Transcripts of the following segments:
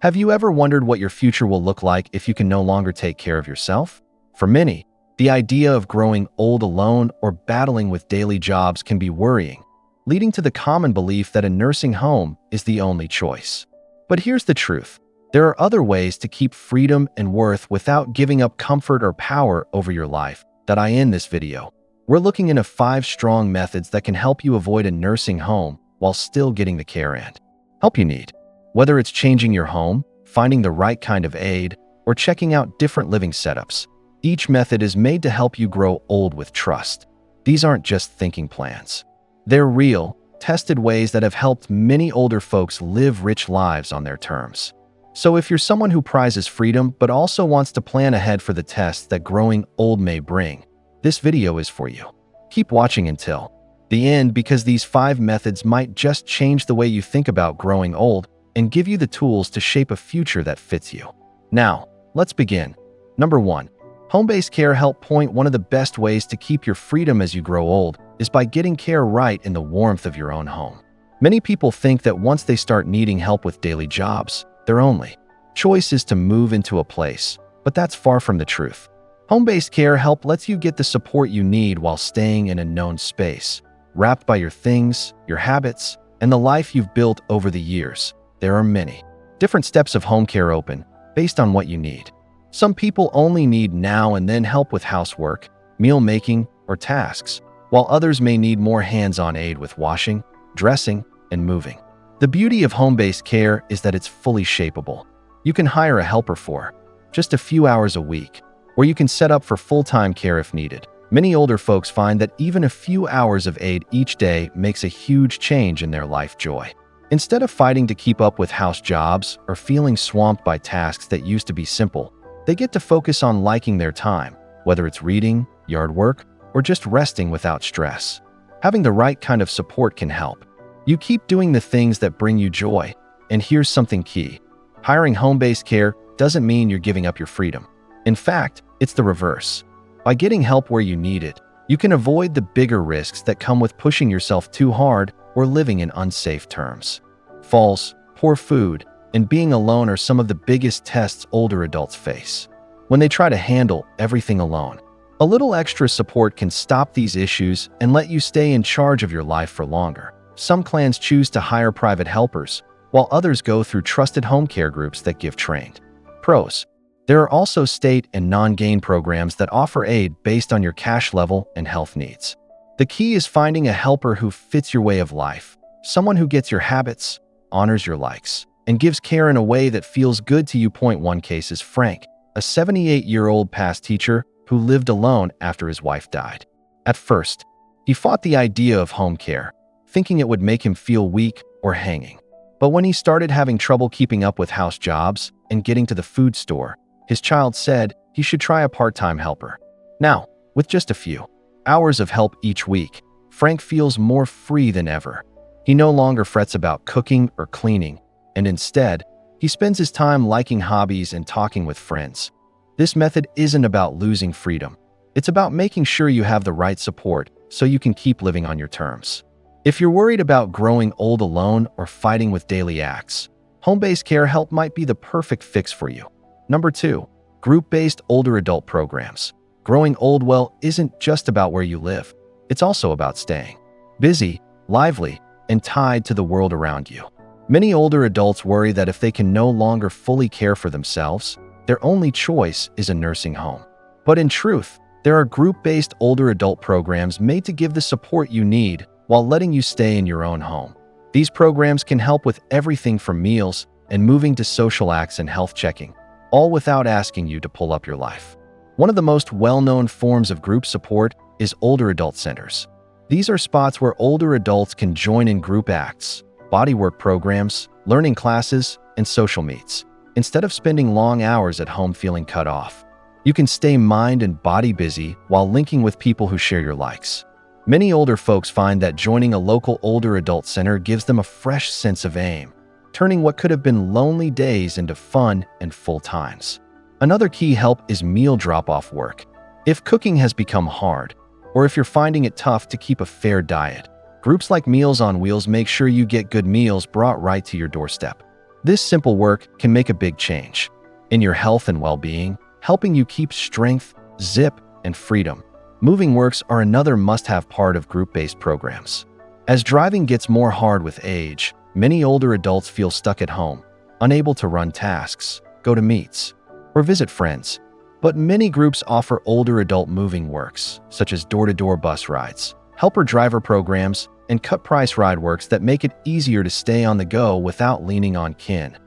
Have you ever wondered what your future will look like if you can no longer take care of yourself? For many, the idea of growing old alone or battling with daily jobs can be worrying, leading to the common belief that a nursing home is the only choice. But here's the truth. There are other ways to keep freedom and worth without giving up comfort or power over your life that I end this video. We're looking into 5 strong methods that can help you avoid a nursing home while still getting the care and help you need. Whether it's changing your home, finding the right kind of aid, or checking out different living setups, each method is made to help you grow old with trust. These aren't just thinking plans. They're real, tested ways that have helped many older folks live rich lives on their terms. So if you're someone who prizes freedom but also wants to plan ahead for the tests that growing old may bring, this video is for you. Keep watching until the end because these 5 methods might just change the way you think about growing old and give you the tools to shape a future that fits you. Now, let's begin. Number 1. Home-based care help. Point: one of the best ways to keep your freedom as you grow old is by getting care right in the warmth of your own home. Many people think that once they start needing help with daily jobs, their only choice is to move into a place, but that's far from the truth. Home-based care help lets you get the support you need while staying in a known space, wrapped by your things, your habits, and the life you've built over the years. There are many different steps of home care open, based on what you need. Some people only need now and then help with housework, meal making, or tasks, while others may need more hands-on aid with washing, dressing, and moving. The beauty of home-based care is that it's fully shapeable. You can hire a helper for just a few hours a week, or you can set up for full-time care if needed. Many older folks find that even a few hours of aid each day makes a huge change in their life joy. Instead of fighting to keep up with house jobs or feeling swamped by tasks that used to be simple, they get to focus on liking their time, whether it's reading, yard work, or just resting without stress. Having the right kind of support can help you keep doing the things that bring you joy. And here's something key. Hiring home-based care doesn't mean you're giving up your freedom. In fact, it's the reverse. By getting help where you need it, you can avoid the bigger risks that come with pushing yourself too hard or living in unsafe terms. Falls, poor food, and being alone are some of the biggest tests older adults face. When they try to handle everything alone, a little extra support can stop these issues and let you stay in charge of your life for longer. Some clans choose to hire private helpers, while others go through trusted home care groups that give trained pros. There are also state and non-gain programs that offer aid based on your cash level and health needs. The key is finding a helper who fits your way of life, someone who gets your habits, honors your likes, and gives care in a way that feels good to you. One case is Frank, a 78-year-old past teacher who lived alone after his wife died. At first, he fought the idea of home care, thinking it would make him feel weak or hanging. But when he started having trouble keeping up with house jobs and getting to the food store, his child said he should try a part-time helper. Now, with just a few hours of help each week, Frank feels more free than ever. He no longer frets about cooking or cleaning, and instead, he spends his time liking hobbies and talking with friends. This method isn't about losing freedom. It's about making sure you have the right support so you can keep living on your terms. If you're worried about growing old alone or fighting with daily acts, home-based care help might be the perfect fix for you. Number 2. Group-based older adult programs. Growing old well isn't just about where you live. It's also about staying busy, lively, and tied to the world around you. Many older adults worry that if they can no longer fully care for themselves, their only choice is a nursing home. But in truth, there are group-based older adult programs made to give the support you need while letting you stay in your own home. These programs can help with everything from meals and moving to social acts and health checking, all without asking you to pull up your life. One of the most well-known forms of group support is older adult centers. These are spots where older adults can join in group acts, bodywork programs, learning classes, and social meets. Instead of spending long hours at home feeling cut off, you can stay mind and body busy while linking with people who share your likes. Many older folks find that joining a local older adult center gives them a fresh sense of aim, turning what could have been lonely days into fun and full times. Another key help is meal drop-off work. If cooking has become hard, or if you're finding it tough to keep a fair diet, groups like Meals on Wheels make sure you get good meals brought right to your doorstep. This simple work can make a big change in your health and well-being, helping you keep strength, zip, and freedom. Moving works are another must-have part of group-based programs. As driving gets more hard with age, many older adults feel stuck at home, unable to run tasks, go to meets, or visit friends. But many groups offer older adult moving works, such as door-to-door bus rides, helper driver programs, and cut-price ride works that make it easier to stay on the go without leaning on kin.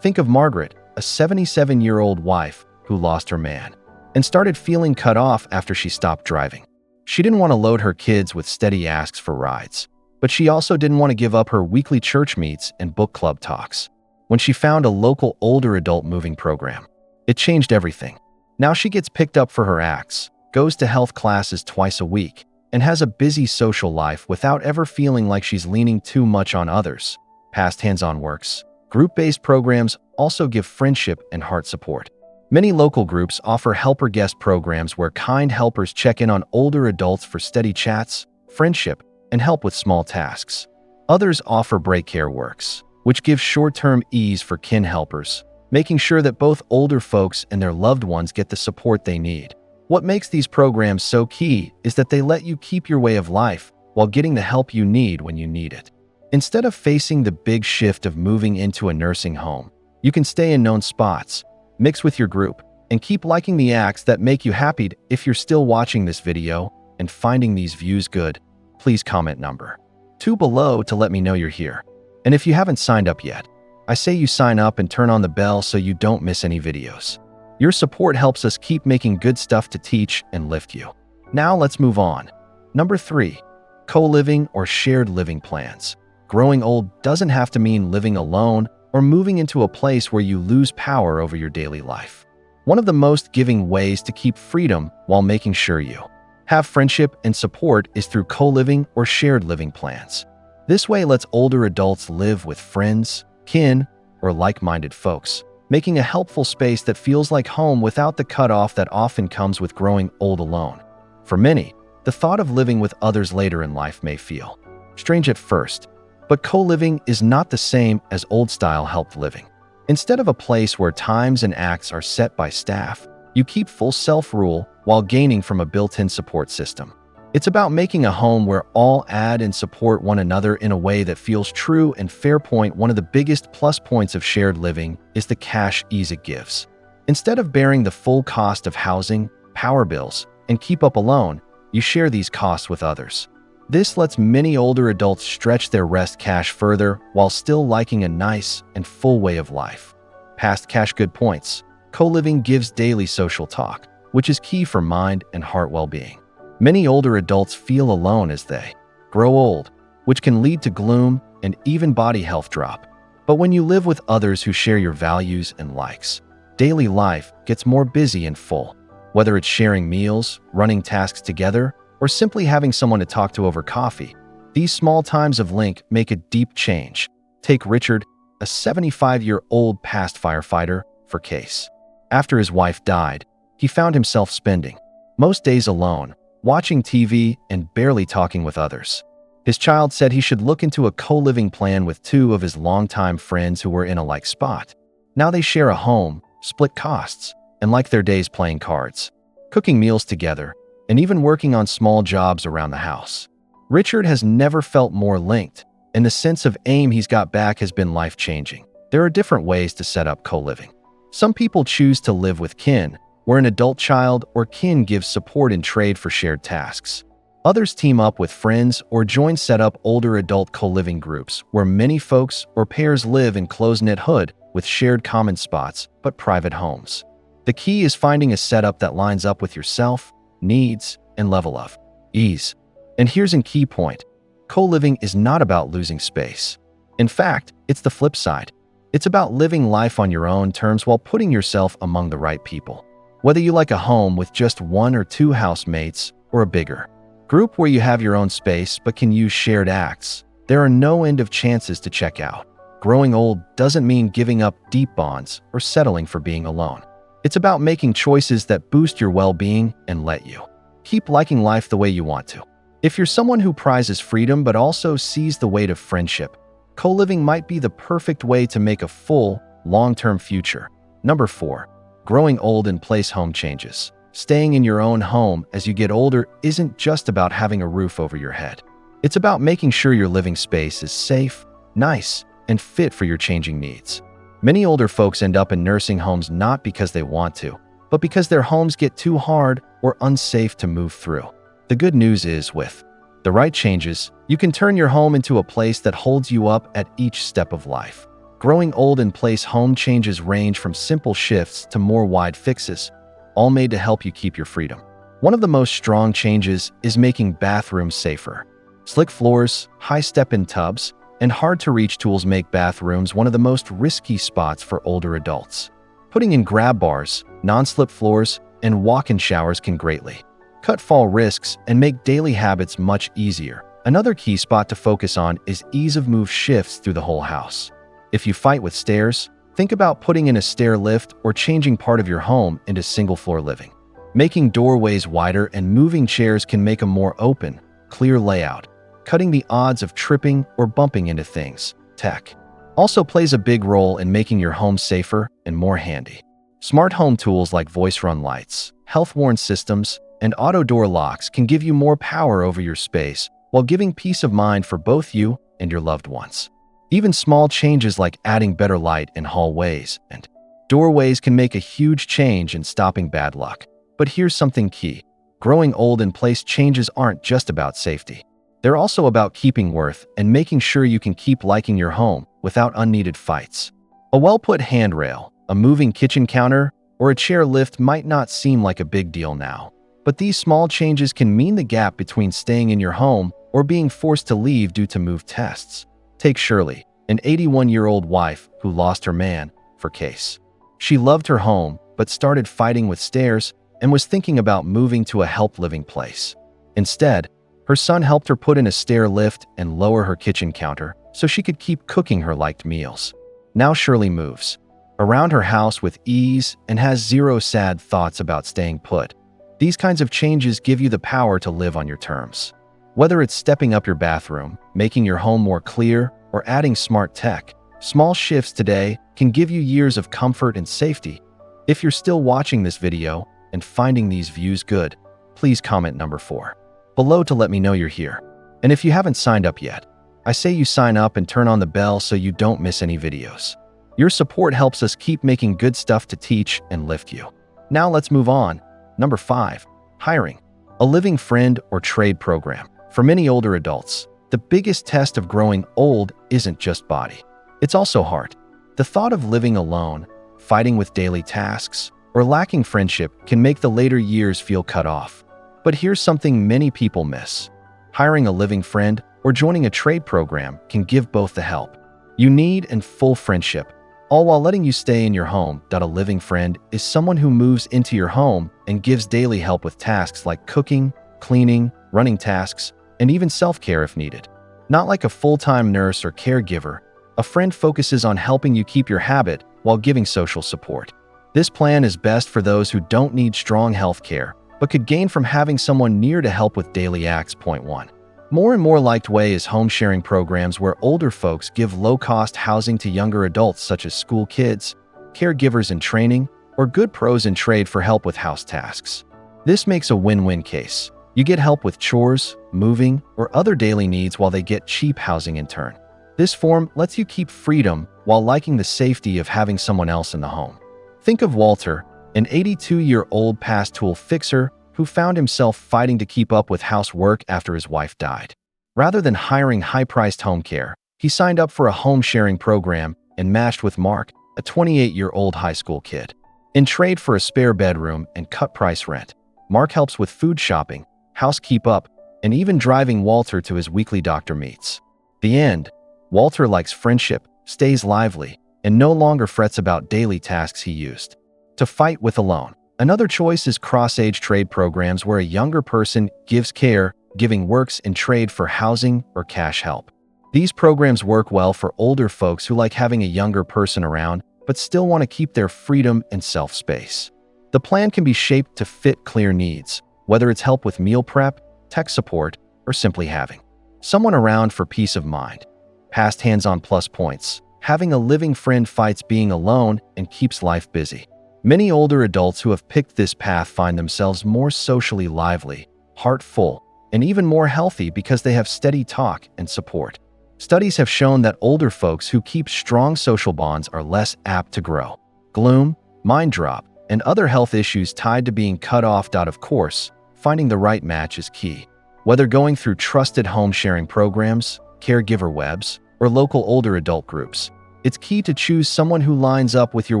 Think of Margaret, a 77-year-old wife who lost her man and started feeling cut off after she stopped driving. She didn't want to load her kids with steady asks for rides, but she also didn't want to give up her weekly church meets and book club talks. When she found a local older adult moving program, it changed everything. Now she gets picked up for her acts, goes to health classes twice a week, and has a busy social life without ever feeling like she's leaning too much on others. Past hands-on works. Group-based programs also give friendship and heart support. Many local groups offer helper guest programs where kind helpers check in on older adults for steady chats, friendship, and help with small tasks. Others offer break care works, which give short-term ease for kin helpers, making sure that both older folks and their loved ones get the support they need. What makes these programs so key is that they let you keep your way of life while getting the help you need when you need it. Instead of facing the big shift of moving into a nursing home, you can stay in known spots, mix with your group, and keep liking the acts that make you happy. If you're still watching this video and finding these views good, please comment number 2 below to let me know you're here. And if you haven't signed up yet, I say you sign up and turn on the bell so you don't miss any videos. Your support helps us keep making good stuff to teach and lift you. Now let's move on. Number 3, co-living or shared living plans. Growing old doesn't have to mean living alone or moving into a place where you lose power over your daily life. One of the most giving ways to keep freedom while making sure you have friendship and support is through co-living or shared living plans. This way lets older adults live with friends, kin, or like-minded folks, making a helpful space that feels like home without the cutoff that often comes with growing old alone. For many, the thought of living with others later in life may feel strange at first, but co-living is not the same as old-style helped living. Instead of a place where times and acts are set by staff, you keep full self-rule while gaining from a built-in support system. It's about making a home where all add and support one another in a way that feels true and fair. One of the biggest plus points of shared living is the cash ease it gives. Instead of bearing the full cost of housing, power bills, and keep up alone, you share these costs with others. This lets many older adults stretch their rest cash further while still liking a nice and full way of life. Past cash good points. Co-living gives daily social talk, which is key for mind and heart well-being. Many older adults feel alone as they grow old, which can lead to gloom and even body health drop. But when you live with others who share your values and likes, daily life gets more busy and full. Whether it's sharing meals, running tasks together, or simply having someone to talk to over coffee, these small times of link make a deep change. Take Richard, a 75-year-old past firefighter, for case. After his wife died, he found himself spending most days alone, watching TV and barely talking with others. His child said he should look into a co-living plan with 2 of his longtime friends who were in a like spot. Now they share a home, split costs, and like their days playing cards, cooking meals together, and even working on small jobs around the house. Richard has never felt more linked, and the sense of aim he's got back has been life-changing. There are different ways to set up co-living. Some people choose to live with kin, where an adult child or kin gives support in trade for shared tasks. Others team up with friends or join set up older adult co-living groups where many folks or pairs live in close-knit hood with shared common spots but private homes. The key is finding a setup that lines up with yourself, needs, and level of ease. And here's a key point. Co-living is not about losing space. In fact, it's the flip side. It's about living life on your own terms while putting yourself among the right people. Whether you like a home with just 1 or 2 housemates or a bigger group where you have your own space but can use shared acts, there are no end of chances to check out. Growing old doesn't mean giving up deep bonds or settling for being alone. It's about making choices that boost your well-being and let you keep liking life the way you want to. If you're someone who prizes freedom but also sees the weight of friendship, Co-living might be the perfect way to make a full, long-term future. Number 4. Growing old in place home changes. Staying in your own home as you get older isn't just about having a roof over your head. It's about making sure your living space is safe, nice, and fit for your changing needs. Many older folks end up in nursing homes not because they want to, but because their homes get too hard or unsafe to move through. The good news is, with the right changes, you can turn your home into a place that holds you up at each step of life. Growing old in place home changes range from simple shifts to more wide fixes, all made to help you keep your freedom. One of the most strong changes is making bathrooms safer. Slick floors, high step-in tubs, and hard-to-reach tools make bathrooms one of the most risky spots for older adults. Putting in grab bars, non-slip floors, and walk-in showers can greatly cut fall risks and make daily habits much easier. Another key spot to focus on is ease of move shifts through the whole house. If you fight with stairs, think about putting in a stair lift or changing part of your home into single-floor living. Making doorways wider and moving chairs can make a more open, clear layout, cutting the odds of tripping or bumping into things. Tech also plays a big role in making your home safer and more handy. Smart home tools like voice-run lights, health-warn systems, and auto door locks can give you more power over your space while giving peace of mind for both you and your loved ones. Even small changes like adding better light in hallways and doorways can make a huge change in stopping bad luck. But here's something key. Growing old in place changes aren't just about safety. They're also about keeping worth and making sure you can keep liking your home without unneeded fights. A well-put handrail, a moving kitchen counter, or a chair lift might not seem like a big deal now. But these small changes can mean the gap between staying in your home or being forced to leave due to move tests. Take Shirley, an 81-year-old wife who lost her man, for case. She loved her home, but started fighting with stairs and was thinking about moving to a help living place. Instead, her son helped her put in a stair lift and lower her kitchen counter so she could keep cooking her liked meals. Now Shirley moves around her house with ease and has zero sad thoughts about staying put. These kinds of changes give you the power to live on your terms. Whether it's stepping up your bathroom, making your home more clear, or adding smart tech, small shifts today can give you years of comfort and safety. If you're still watching this video and finding these views good, please comment number 4 below to let me know you're here. And if you haven't signed up yet, I say you sign up and turn on the bell so you don't miss any videos. Your support helps us keep making good stuff to teach and lift you. Now let's move on. Number 5. Hiring a living friend or trade program. For many older adults, the biggest test of growing old isn't just body. It's also heart. The thought of living alone, fighting with daily tasks, or lacking friendship can make the later years feel cut off. But here's something many people miss. Hiring a living friend or joining a trade program can give both the help you need and full friendship, all while letting you stay in your home. A living friend is someone who moves into your home and gives daily help with tasks like cooking, cleaning, running tasks, and even self-care if needed. Not like a full-time nurse or caregiver, a friend focuses on helping you keep your habit while giving social support. This plan is best for those who don't need strong health care, but could gain from having someone near to help with daily acts. Point 1. More and more liked way is home sharing programs where older folks give low-cost housing to younger adults such as school kids, caregivers in training, or good pros in trade for help with house tasks. This makes a win-win case. You get help with chores, moving, or other daily needs while they get cheap housing in turn. This form lets you keep freedom while liking the safety of having someone else in the home. Think of Walter, an 82-year-old past tool fixer who found himself fighting to keep up with housework after his wife died. Rather than hiring high-priced home care, he signed up for a home-sharing program and matched with Mark, a 28-year-old high school kid. In trade for a spare bedroom and cut-price rent, Mark helps with food shopping, house keep-up, and even driving Walter to his weekly doctor meets. The end, Walter likes friendship, stays lively, and no longer frets about daily tasks he used to fight with alone. Another choice is cross-age trade programs where a younger person gives care, giving works in trade for housing or cash help. These programs work well for older folks who like having a younger person around but still want to keep their freedom and self-space. The plan can be shaped to fit clear needs, whether it's help with meal prep, tech support, or simply having someone around for peace of mind. Past hands-on plus points. Having a living friend fights being alone and keeps life busy. Many older adults who have picked this path find themselves more socially lively, heartful, and even more healthy because they have steady talk and support. Studies have shown that older folks who keep strong social bonds are less apt to grow. Gloom, mind drop, and other health issues tied to being cut off. Of course, finding the right match is key. Whether going through trusted home sharing programs, caregiver webs, or local older adult groups, it's key to choose someone who lines up with your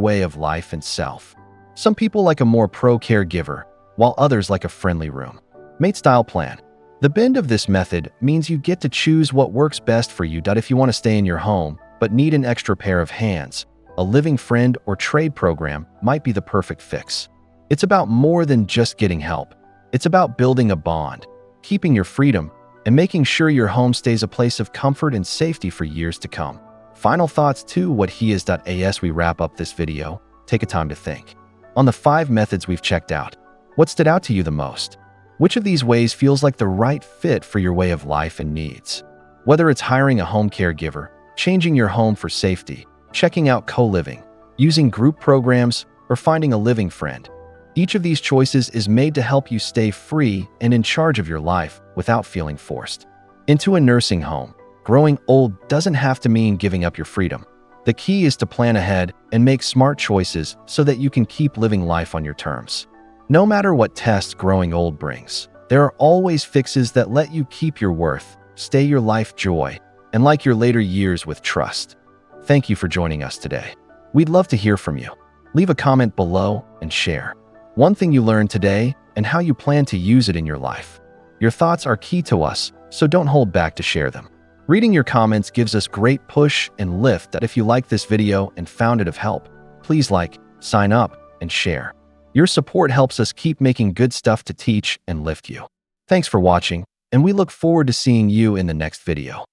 way of life and self. Some people like a more pro-caregiver, while others like a friendly room. Mate style plan. The bend of this method means you get to choose what works best for you. If you want to stay in your home but need an extra pair of hands, a living friend or trade program might be the perfect fix. It's about more than just getting help. It's about building a bond, keeping your freedom, and making sure your home stays a place of comfort and safety for years to come. Final thoughts to what he is. As we wrap up this video, take a time to think. On the 5 methods we've checked out, what stood out to you the most? Which of these ways feels like the right fit for your way of life and needs? Whether it's hiring a home caregiver, changing your home for safety, checking out co-living, using group programs, or finding a living friend, each of these choices is made to help you stay free and in charge of your life without feeling forced into a nursing home. Growing old doesn't have to mean giving up your freedom. The key is to plan ahead and make smart choices so that you can keep living life on your terms. No matter what test growing old brings, there are always fixes that let you keep your worth, stay your life joy, and like your later years with trust. Thank you for joining us today. We'd love to hear from you. Leave a comment below and share one thing you learned today and how you plan to use it in your life. Your thoughts are key to us, so don't hold back to share them. Reading your comments gives us great push and lift. If you liked this video and found it of help, please like, sign up, and share. Your support helps us keep making good stuff to teach and lift you. Thanks for watching, and we look forward to seeing you in the next video.